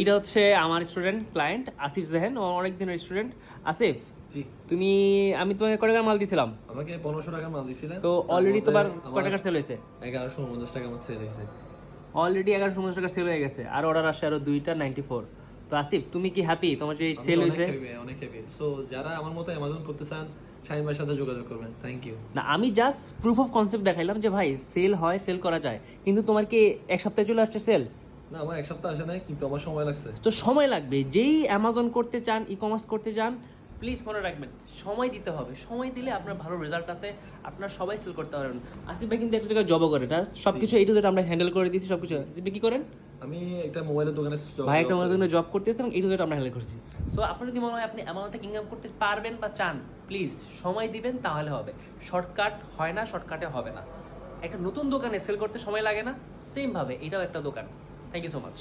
এটা হচ্ছে আমার স্টুডেন্ট ক্লায়েন্ট আসিফ জাহেন, ও অনেক দিনের স্টুডেন্ট। আসিফ, জি, আমি তোমাকে কয় টাকার মাল দিছিলাম? আমাকে 1500 টাকা মাল দিছিলেন। তো অলরেডি তোমার কয় টাকার সেল হয়েছে? 1150 টাকা আমার সেল হয়েছে। অলরেডি 1150 টাকার সেল হয়ে গেছে, আর অর্ডার আসছে আরো 2টা 94। তো আসিফ, তুমি কি হ্যাপি তোমার যে আমি সেল অনেক হয়েছে? হ্যাপি, অনেক হ্যাপি। সো যারা আমার মতো অ্যামাজন করতে চান, শাহিন ভাইয়ের সাথে যোগাযোগ করবেন। Thank you. না, আমি জাস্ট প্রুফ অফ কনসেপ্ট দেখাইলাম যে ভাই সেল হয়, সেল করা যায়। কিন্তু তোমার কি এক সপ্তাহে চলে আসছে সেল? না, আমার এক সপ্তাহ আসে নাই, কিন্তু আমার সময় লাগছে। তো সময় লাগবে। যেই অ্যামাজন করতে চান, ই কমার্স করতে চান, প্লিজ মনে রাখবেন সময় দিতে হবে। সময় দিলে আপনার ভালো রেজাল্ট আছে, আপনার সবাই সেল করতে পারবেন। আসিফ ভাই কিন্তু একটা জায়গায় জবও করে, না সবকিছু এই টু জেড আমরা হ্যান্ডেল করে দিচ্ছি সবকিছু। আসিফ ভাই কি করেন? আমি একটা মোবাইলের দোকানে ভাই একটা আমাদের দোকানে জব করতেছে এবং এই টু জেড আমরা হ্যান্ডেল করছি। সো আপনার যদি মনে হয় আপনি অ্যামাজন থেকে ইনকাম করতে পারবেন বা চান, প্লিজ সময় দিবেন, তাহলে হবে। শর্টকাট হয় না, শর্টকাটে হবে না। একটা নতুন দোকানে সেল করতে সময় লাগে না, সেম ভাবে এটাও একটা দোকান। Thank you so much.